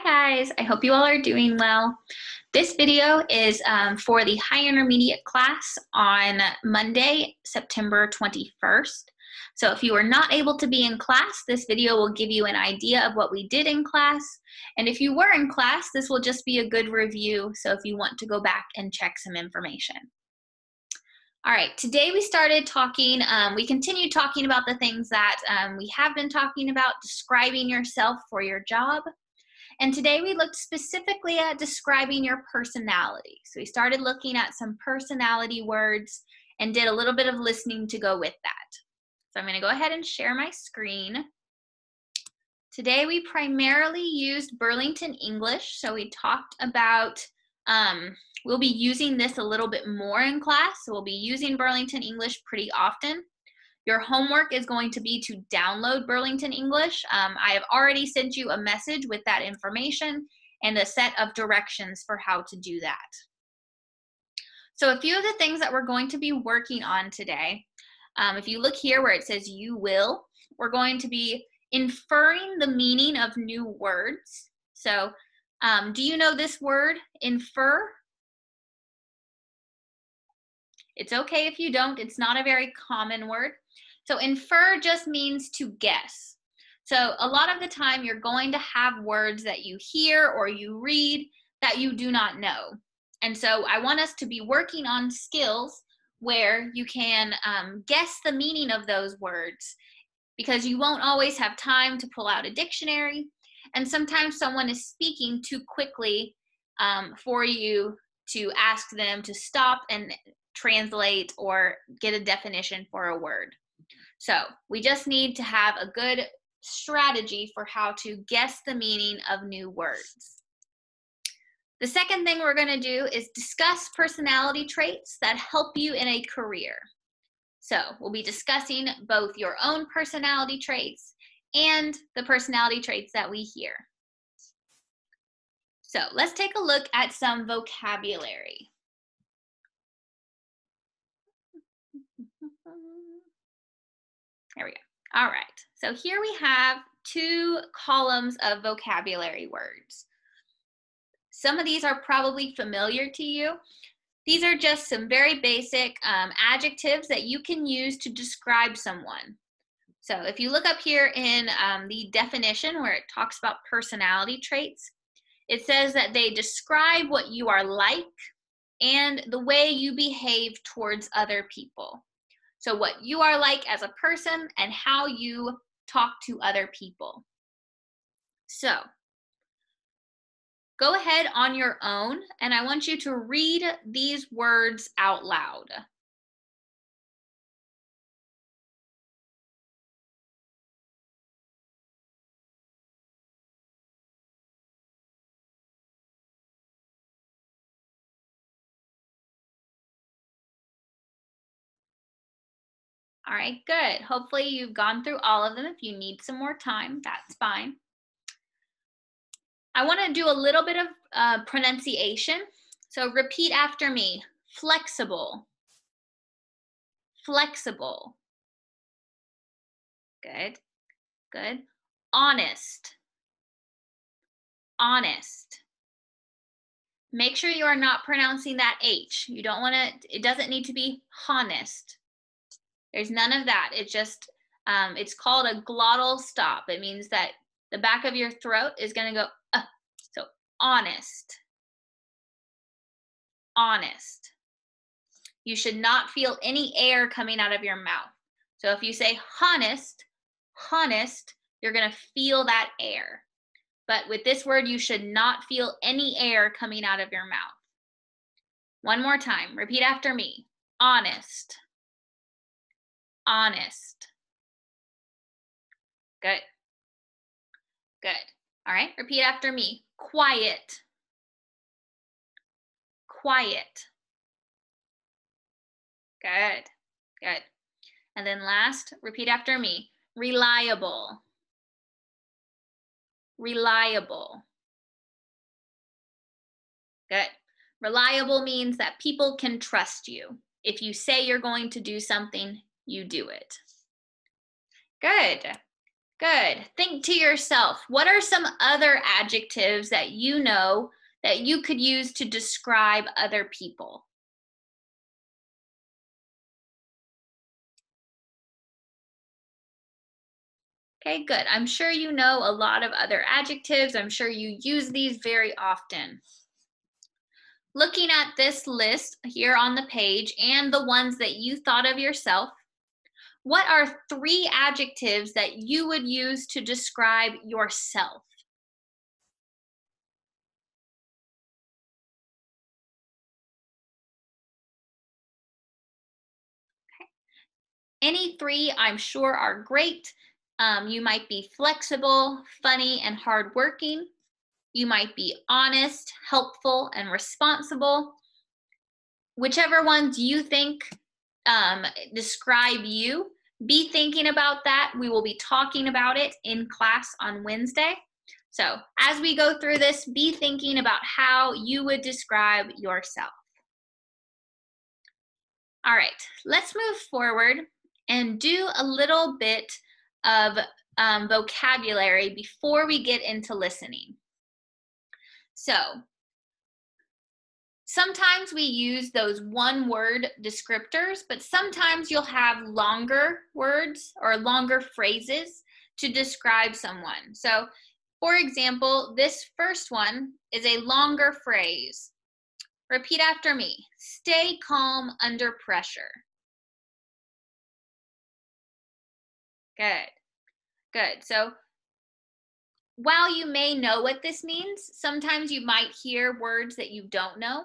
Guys, I hope you all are doing well. This video is for the high intermediate class on Monday, September 21st. So if you are not able to be in class, this video will give you an idea of what we did in class. And if you were in class, this will just be a good review. So if you want to go back and check some information. All right, today we started talking, we continued talking about the things that we have been talking about, describing yourself for your job. And today we looked specifically at describing your personality. So we started looking at some personality words and did a little bit of listening to go with that. So I'm going to go ahead and share my screen. Today we primarily used Burlington English. So we talked about, we'll be using this a little bit more in class. So we'll be using Burlington English pretty often. Your homework is going to be to download Burlington English. I have already sent you a message with that information and a set of directions for how to do that. So a few of the things that we're going to be working on today, if you look here where it says you will, we're going to be inferring the meaning of new words. So do you know this word, infer? It's okay if you don't. It's not a very common word. So infer just means to guess. So a lot of the time you're going to have words that you hear or you read that you do not know. And so I want us to be working on skills where you can guess the meaning of those words, because you won't always have time to pull out a dictionary. And sometimes someone is speaking too quickly for you to ask them to stop and translate or get a definition for a word. So we just need to have a good strategy for how to guess the meaning of new words. The second thing we're going to do is discuss personality traits that help you in a career. So we'll be discussing both your own personality traits and the personality traits that we hear. So let's take a look at some vocabulary. There we go. All right. So here we have two columns of vocabulary words. Some of these are probably familiar to you. These are just some very basic adjectives that you can use to describe someone. So if you look up here in the definition where it talks about personality traits, it says that they describe what you are like and the way you behave towards other people. So what you are like as a person and how you talk to other people. So go ahead on your own, and I want you to read these words out loud. All right, good. Hopefully you've gone through all of them. If you need some more time, that's fine. I want to do a little bit of pronunciation. So repeat after me. Flexible. Flexible. Good. Good. Honest. Honest. Make sure you are not pronouncing that H. You don't want to, it doesn't need to be honest. There's none of that. It just, it's called a glottal stop. It means that the back of your throat is going to go, so honest. Honest. You should not feel any air coming out of your mouth. So if you say honest, honest, you're going to feel that air. But with this word, you should not feel any air coming out of your mouth. One more time. Repeat after me. Honest. Honest. Good. Good. All right. Repeat after me. Quiet. Quiet. Good. Good. And then last, repeat after me. Reliable. Reliable. Good. Reliable means that people can trust you. If you say you're going to do something, you do it. Good. Good. Think to yourself, what are some other adjectives that you know that you could use to describe other people? Okay, good. I'm sure you know a lot of other adjectives. I'm sure you use these very often. Looking at this list here on the page and the ones that you thought of yourself, what are 3 adjectives that you would use to describe yourself? Any 3, I'm sure, are great. You might be flexible, funny, and hardworking. You might be honest, helpful, and responsible. Whichever ones you think describe you, be thinking about that. We will be talking about it in class on Wednesday. So as we go through this, be thinking about how you would describe yourself. All right, let's move forward and do a little bit of vocabulary before we get into listening. So sometimes we use those one-word descriptors, but sometimes you'll have longer words or longer phrases to describe someone. So, for example, this first one is a longer phrase. Repeat after me. Stay calm under pressure. Good, good. So, while you may know what this means, sometimes you might hear words that you don't know.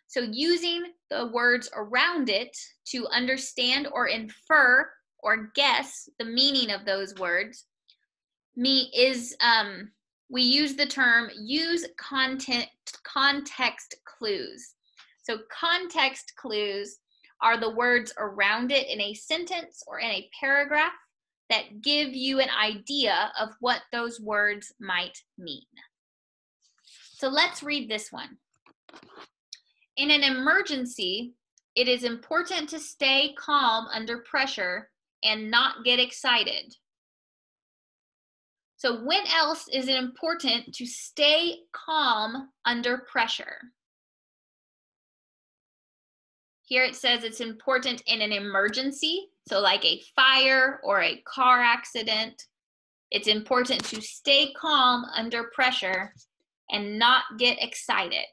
So using the words around it to understand or infer or guess the meaning of those words we use the term use context clues. So context clues are the words around it in a sentence or in a paragraph that give you an idea of what those words might mean. So let's read this one. In an emergency, it is important to stay calm under pressure and not get excited. So when else is it important to stay calm under pressure? Here it says it's important in an emergency, so like a fire or a car accident. It's important to stay calm under pressure and not get excited.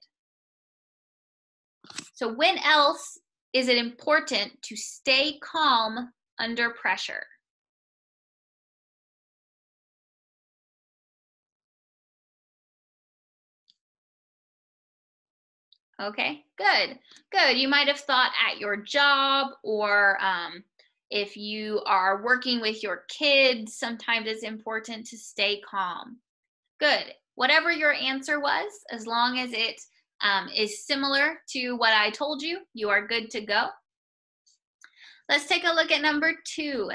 So when else is it important to stay calm under pressure? Okay, good, good. You might have thought at your job or if you are working with your kids, sometimes it's important to stay calm. Good. Whatever your answer was, as long as it is similar to what I told you, you are good to go. Let's take a look at number 2.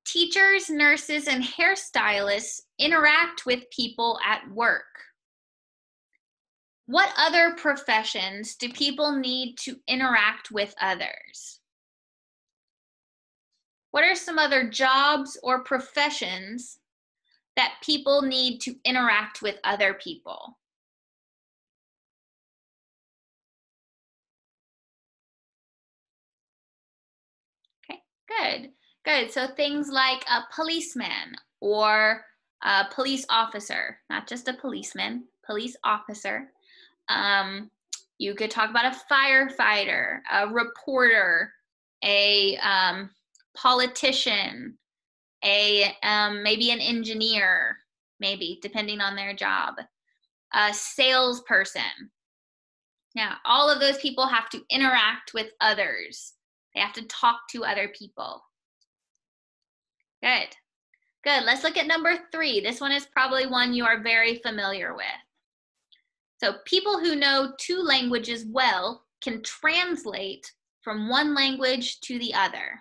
Teachers, nurses, and hairstylists interact with people at work. What other professions do people need to interact with others? What are some other jobs or professions that people need to interact with other people? Okay, good, good. So things like a policeman or a police officer, not just a policeman, police officer. You could talk about a firefighter, a reporter, a politician, a maybe an engineer, maybe depending on their job, a salesperson. Now, all of those people have to interact with others. They have to talk to other people. Good. Good. Let's look at number 3. This one is probably one you are very familiar with. So people who know 2 languages well can translate from one language to the other.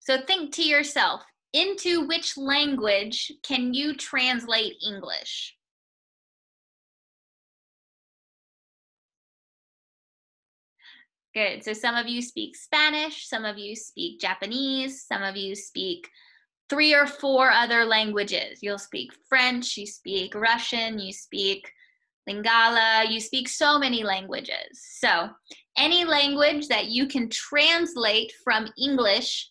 So think to yourself, into which language can you translate English? Good. So some of you speak Spanish, some of you speak Japanese, some of you speak 3 or 4 other languages. You'll speak French, you speak Russian, you speak Lingala, you speak so many languages. So any language that you can translate from English,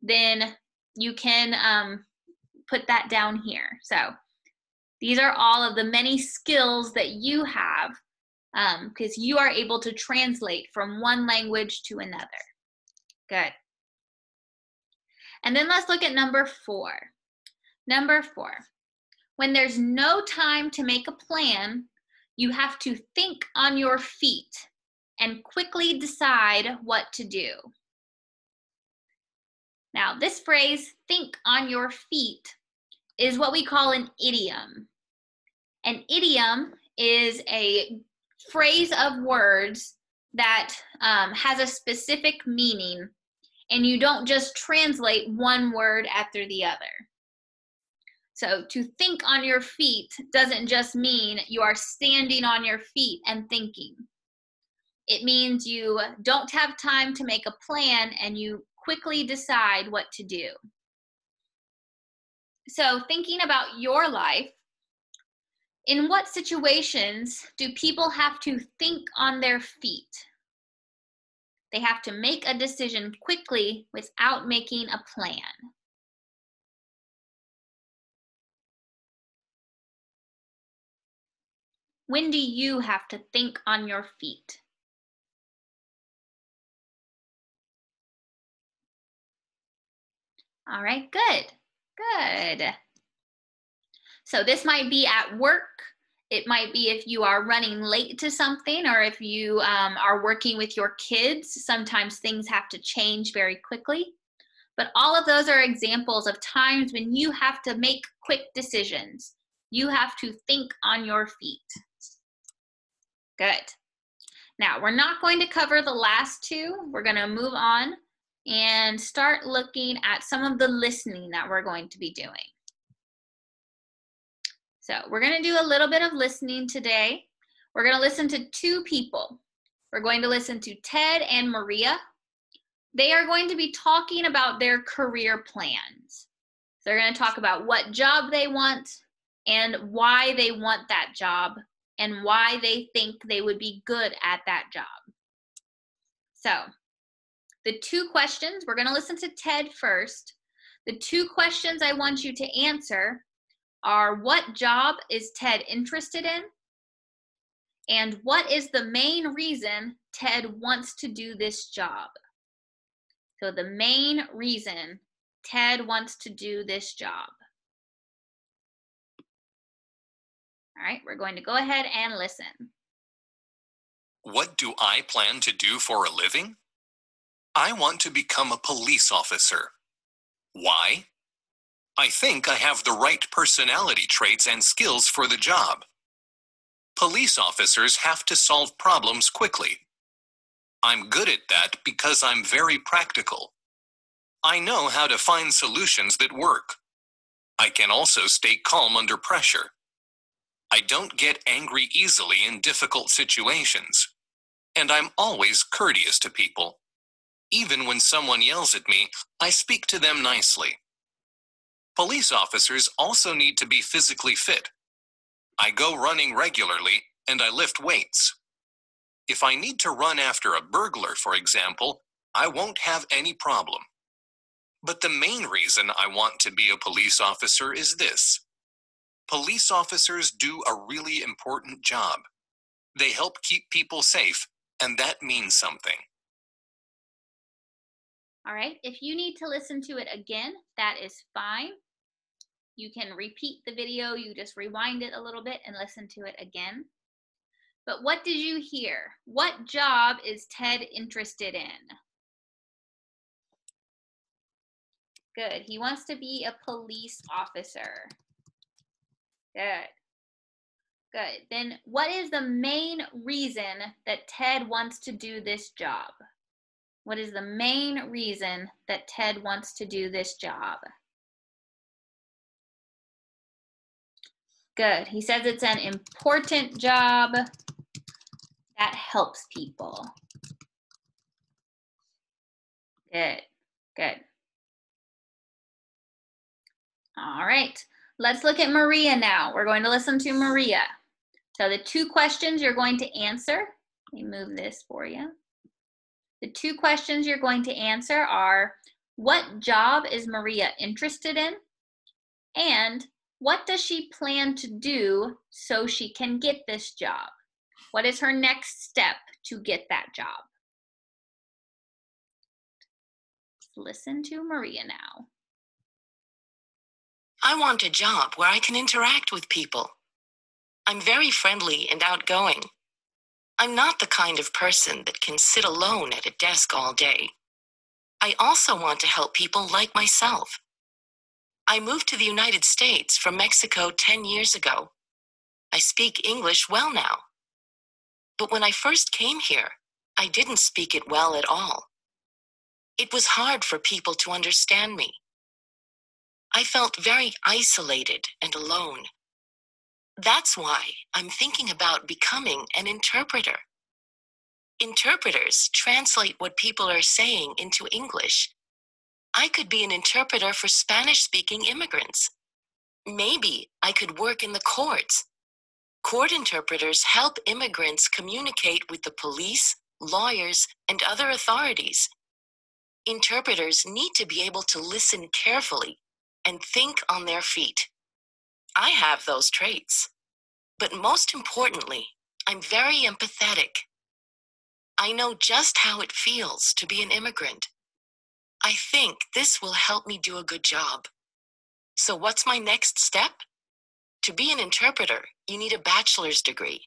then you can put that down here. So these are all of the many skills that you have because you are able to translate from one language to another. Good. And then let's look at number 4. Number 4, when there's no time to make a plan, you have to think on your feet and quickly decide what to do. Now, this phrase, think on your feet, is what we call an idiom. An idiom is a phrase of words that has a specific meaning, and you don't just translate one word after the other. So to think on your feet doesn't just mean you are standing on your feet and thinking. It means you don't have time to make a plan and you quickly decide what to do. So thinking about your life, in what situations do people have to think on their feet? They have to make a decision quickly without making a plan. When do you have to think on your feet? All right, good, good. So this might be at work. It might be if you are running late to something, or if you are working with your kids. Sometimes things have to change very quickly. But all of those are examples of times when you have to make quick decisions. You have to think on your feet. Good. Now, we're not going to cover the last 2. We're going to move on and start looking at some of the listening that we're going to be doing. So we're going to do a little bit of listening today. We're going to listen to 2 people. We're going to listen to Ted and Maria. They are going to be talking about their career plans. So they're going to talk about what job they want and why they want that job and why they think they would be good at that job. So the 2 questions, we're going to listen to Ted first. The 2 questions I want you to answer are, what job is Ted interested in? And what is the main reason Ted wants to do this job? So the main reason Ted wants to do this job. All right, we're going to go ahead and listen. What do I plan to do for a living? I want to become a police officer. Why? I think I have the right personality traits and skills for the job. Police officers have to solve problems quickly. I'm good at that because I'm very practical. I know how to find solutions that work. I can also stay calm under pressure. I don't get angry easily in difficult situations. And I'm always courteous to people. Even when someone yells at me, I speak to them nicely. Police officers also need to be physically fit. I go running regularly and I lift weights. If I need to run after a burglar, for example, I won't have any problem. But the main reason I want to be a police officer is this. Police officers do a really important job. They help keep people safe, and that means something. All right, if you need to listen to it again, that is fine. You can repeat the video, you just rewind it a little bit and listen to it again. But what did you hear? What job is Ted interested in? Good, he wants to be a police officer. Good. Good. Then what is the main reason that Ted wants to do this job? What is the main reason that Ted wants to do this job? Good. He says it's an important job that helps people. Good. Good. All right, let's look at Maria now. We're going to listen to Maria. So the two questions you're going to answer, let me move this for you. The two questions you're going to answer are, what job is Maria interested in? And what does she plan to do so she can get this job? What is her next step to get that job? Listen to Maria now. I want a job where I can interact with people. I'm very friendly and outgoing. I'm not the kind of person that can sit alone at a desk all day. I also want to help people like myself. I moved to the United States from Mexico 10 years ago. I speak English well now. But when I first came here, I didn't speak it well at all. It was hard for people to understand me. I felt very isolated and alone. That's why I'm thinking about becoming an interpreter. Interpreters translate what people are saying into English. I could be an interpreter for Spanish-speaking immigrants. Maybe I could work in the courts. Court interpreters help immigrants communicate with the police, lawyers, and other authorities. Interpreters need to be able to listen carefully and think on their feet. I have those traits. But most importantly, I'm very empathetic. I know just how it feels to be an immigrant. I think this will help me do a good job. So what's my next step? To be an interpreter, you need a bachelor's degree.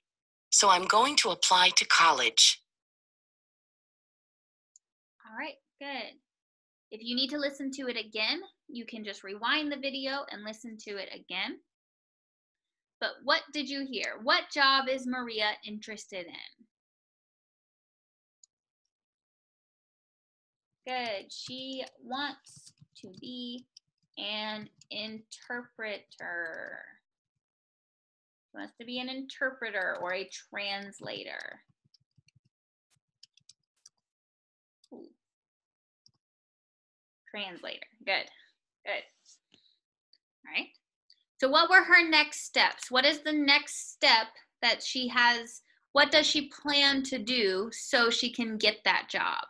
So I'm going to apply to college. All right, good. If you need to listen to it again, you can just rewind the video and listen to it again. But what did you hear? What job is Maria interested in? Good. She wants to be an interpreter. She wants to be an interpreter or a translator. Ooh. Translator. Good. Good. All right. So what were her next steps? What is the next step that she has? What does she plan to do so she can get that job?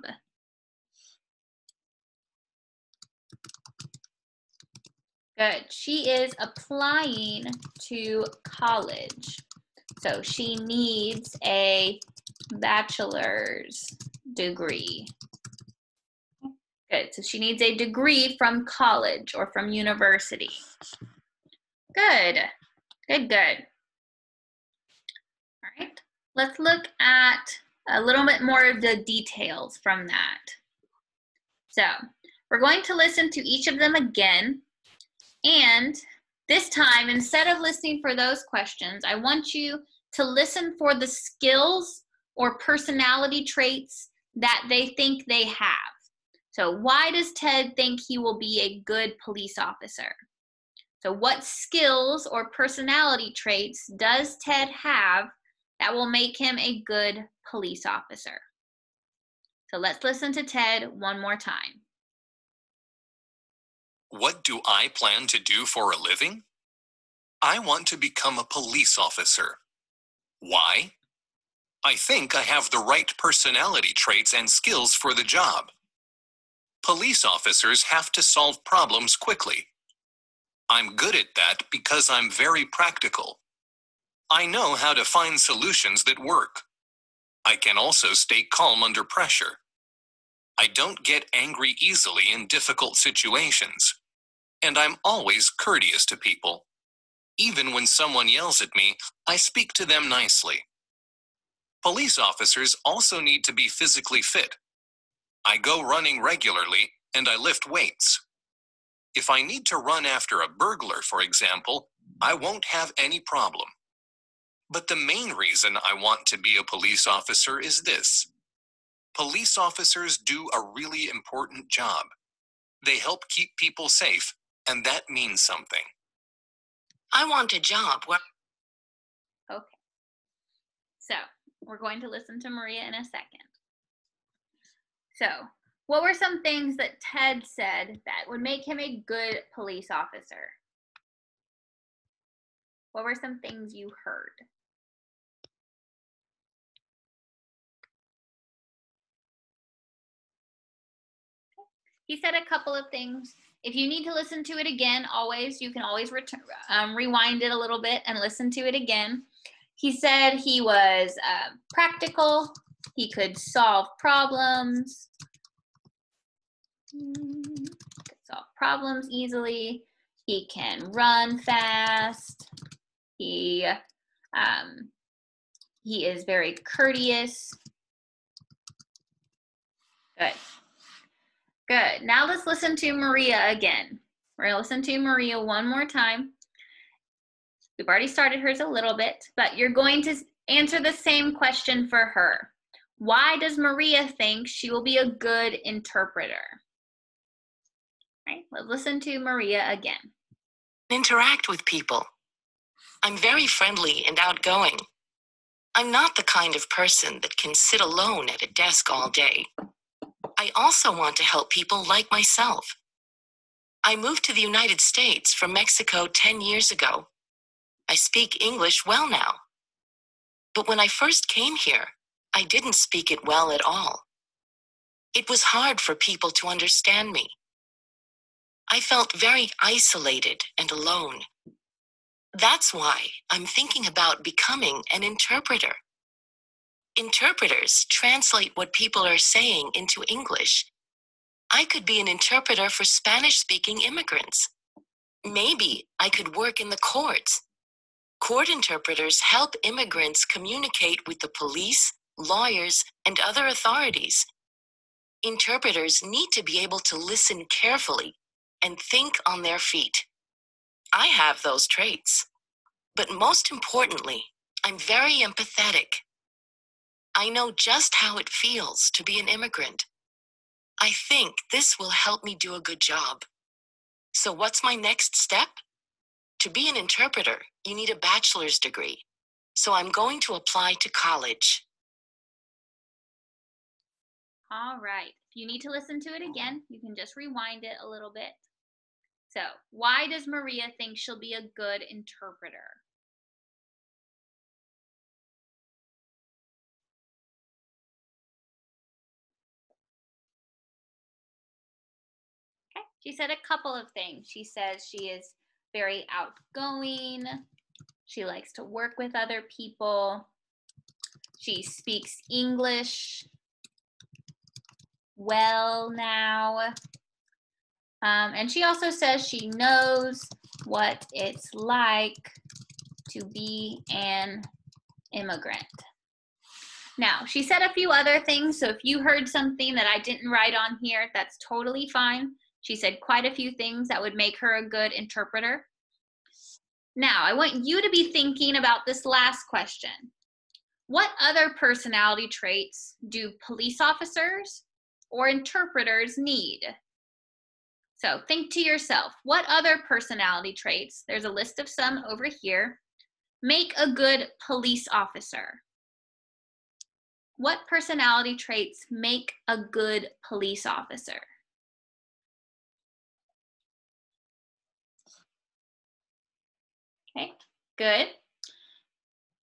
Good. She is applying to college. So she needs a bachelor's degree. Good. So she needs a degree from college or from university. Good. Good, good. All right. Let's look at a little bit more of the details from that. So we're going to listen to each of them again. And this time, instead of listening for those questions, I want you to listen for the skills or personality traits that they think they have. So why does Ted think he will be a good police officer? So what skills or personality traits does Ted have that will make him a good police officer? So let's listen to Ted one more time. What do I plan to do for a living? I want to become a police officer. Why? I think I have the right personality traits and skills for the job. Police officers have to solve problems quickly. I'm good at that because I'm very practical. I know how to find solutions that work. I can also stay calm under pressure. I don't get angry easily in difficult situations. And I'm always courteous to people. Even when someone yells at me, I speak to them nicely. Police officers also need to be physically fit. I go running regularly and I lift weights. If I need to run after a burglar, for example, I won't have any problem. But the main reason I want to be a police officer is this. Police officers do a really important job. They help keep people safe, and that means something. I want a job where... Okay. So we're going to listen to Maria in a second. So what were some things that Ted said that would make him a good police officer? What were some things you heard? He said a couple of things. If you need to listen to it again, you can always rewind it a little bit and listen to it again. He said he was practical. He could solve problems. Could solve problems easily. He can run fast. He is very courteous. Good. Good. Now let's listen to Maria again. We're going to listen to Maria one more time. We've already started hers a little bit, but you're going to answer the same question for her. Why does Maria think she will be a good interpreter? All right, let's listen to Maria again. Interact with people. I'm very friendly and outgoing. I'm not the kind of person that can sit alone at a desk all day. I also want to help people like myself. I moved to the United States from Mexico 10 years ago. I speak English well now. But when I first came here, I didn't speak it well at all. It was hard for people to understand me. I felt very isolated and alone. That's why I'm thinking about becoming an interpreter. Interpreters translate what people are saying into English. I could be an interpreter for Spanish-speaking immigrants. Maybe I could work in the courts. Court interpreters help immigrants communicate with the police, lawyers, and other authorities. Interpreters need to be able to listen carefully and think on their feet. I have those traits. But most importantly, I'm very empathetic. I know just how it feels to be an immigrant. I think this will help me do a good job. So what's my next step? To be an interpreter, you need a bachelor's degree. So I'm going to apply to college. All right. If you need to listen to it again, you can just rewind it a little bit. So, why does Maria think she'll be a good interpreter? Okay. She said a couple of things. She says she is very outgoing. She likes to work with other people. She speaks English well now. And she also says she knows what it's like to be an immigrant. Now, she said a few other things, so if you heard something that I didn't write on here, that's totally fine. She said quite a few things that would make her a good interpreter. Now, I want you to be thinking about this last question. What other personality traits do police officers or interpreters need? So think to yourself, what other personality traits, there's a list of some over here, make a good police officer? What personality traits make a good police officer? Okay, good.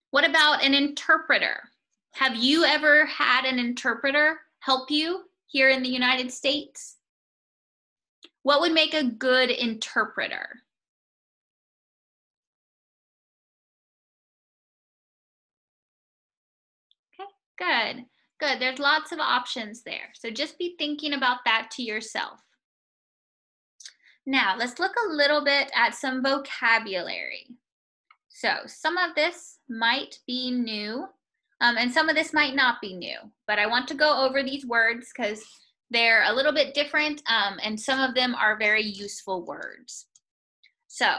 What about an interpreter? Have you ever had an interpreter help you here in the United States? What would make a good interpreter? Okay, good. Good. There's lots of options there. So just be thinking about that to yourself. Now, let's look a little bit at some vocabulary. So some of this might be new, and some of this might not be new, but I want to go over these words because they're a little bit different, and some of them are very useful words. So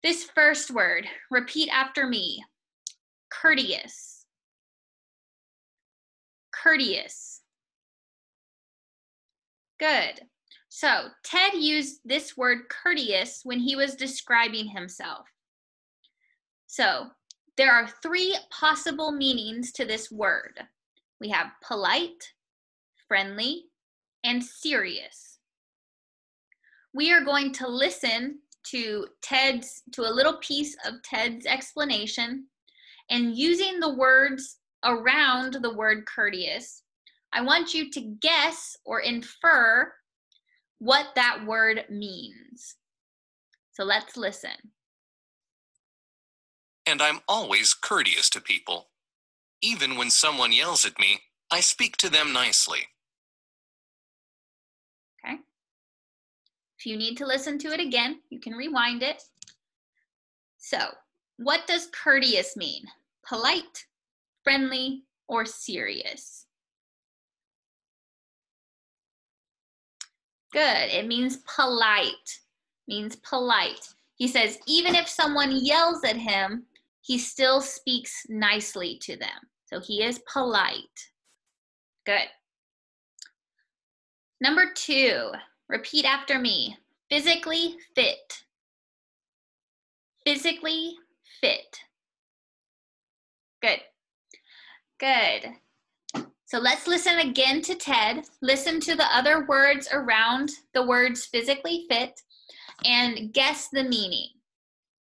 this first word, repeat after me. Courteous. Courteous. Good. So Ted used this word courteous when he was describing himself. So there are three possible meanings to this word. We have polite, friendly, and serious. We are going to listen to a little piece of Ted's explanation and using the words around the word courteous, I want you to guess or infer what that word means. So let's listen. And I'm always courteous to people. Even when someone yells at me, I speak to them nicely. Okay. If you need to listen to it again, you can rewind it. So, what does courteous mean? Polite, friendly, or serious? Good. It means polite. Means polite. He says even if someone yells at him, he still speaks nicely to them. So he is polite. Good. Number 2, repeat after me. Physically fit. Physically fit. Good. Good. So let's listen again to Ted. Listen to the other words around the words physically fit and guess the meaning.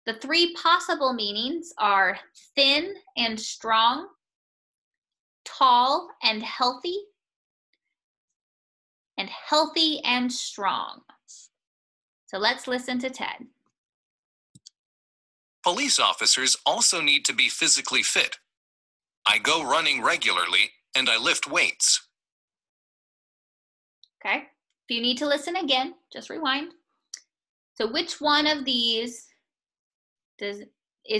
The 3 possible meanings are thin and strong, tall and healthy and strong. So let's listen to Ted. Police officers also need to be physically fit. I go running regularly and I lift weights. Okay. If you need to listen again, just rewind. So which one of these is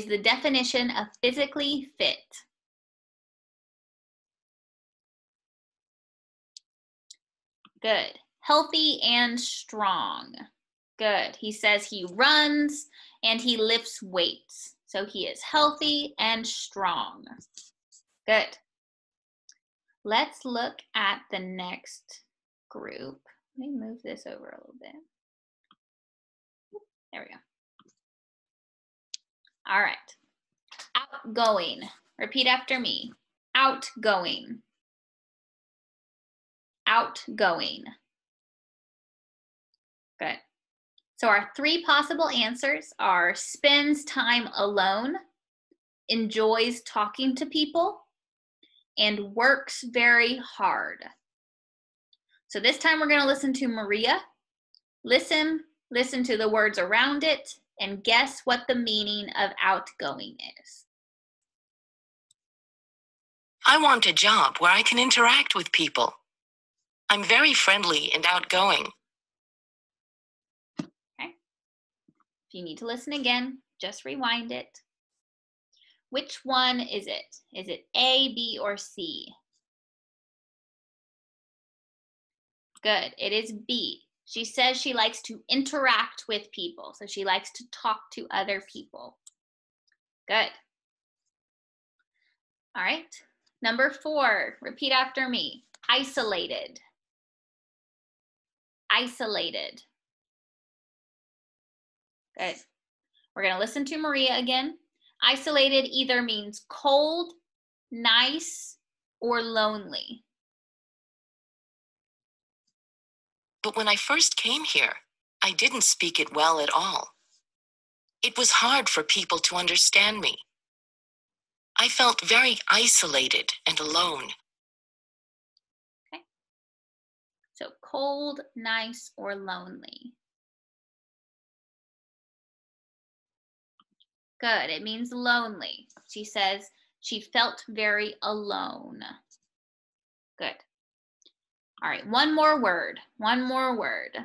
the definition of physically fit? Good. Healthy and strong. Good. He says he runs and he lifts weights. So he is healthy and strong. Good. Let's look at the next group. Let me move this over a little bit. There we go. All right. Outgoing. Repeat after me. Outgoing. Outgoing. Good. So our 3 possible answers are spends time alone, enjoys talking to people, and works very hard. So this time we're going to listen to Maria. Listen to the words around it, and guess what the meaning of outgoing is. I want a job where I can interact with people. I'm very friendly and outgoing. Okay. If you need to listen again, just rewind it. Which one is it? Is it A, B, or C? Good. It is B. She says she likes to interact with people. So she likes to talk to other people. Good. All right. Number 4, repeat after me. Isolated. Isolated. Good. We're going to listen to Maria again. Isolated either means cold, nice, or lonely. But when I first came here, I didn't speak it well at all. It was hard for people to understand me. I felt very isolated and alone. Okay. So cold, nice, or lonely. Good. It means lonely. She says she felt very alone. Good. All right. One more word. One more word.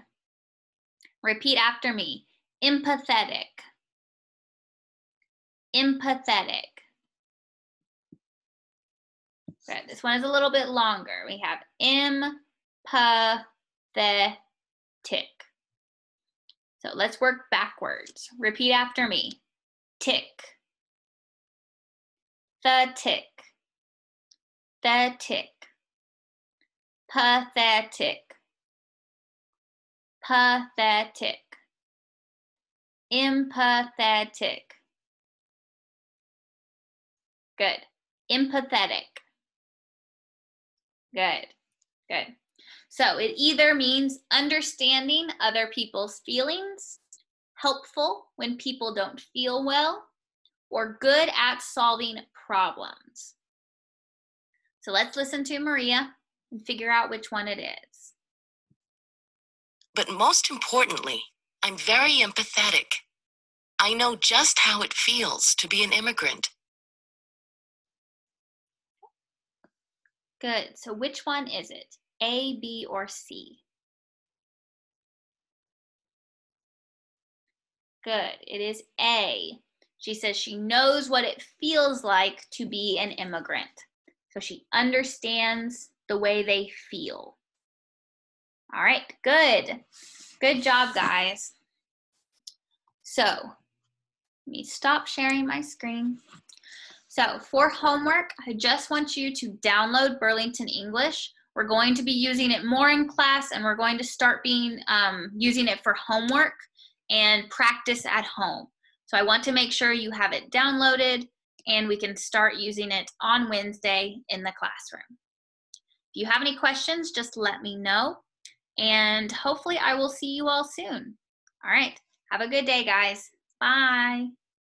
Repeat after me. Empathetic. Empathetic. Good. This one is a little bit longer. We have empathetic. So let's work backwards. Repeat after me. Tick. The tick. The tick. Pathetic. Pathetic. Empathetic. Good. Empathetic. Good. Good. So it either means understanding other people's feelings, helpful when people don't feel well, or good at solving problems. So let's listen to Maria and figure out which one it is. But most importantly, I'm very empathetic. I know just how it feels to be an immigrant. Good. So which one is it? A, B, or C? Good. It is A. She says she knows what it feels like to be an immigrant. So she understands the way they feel. All right, good. Good job, guys. So let me stop sharing my screen. So for homework, I just want you to download Burlington English. We're going to be using it more in class, and we're going to start using it for homework and practice at home. So I want to make sure you have it downloaded and we can start using it on Wednesday in the classroom. If you have any questions, just let me know, and hopefully I will see you all soon. All right, have a good day, guys. Bye.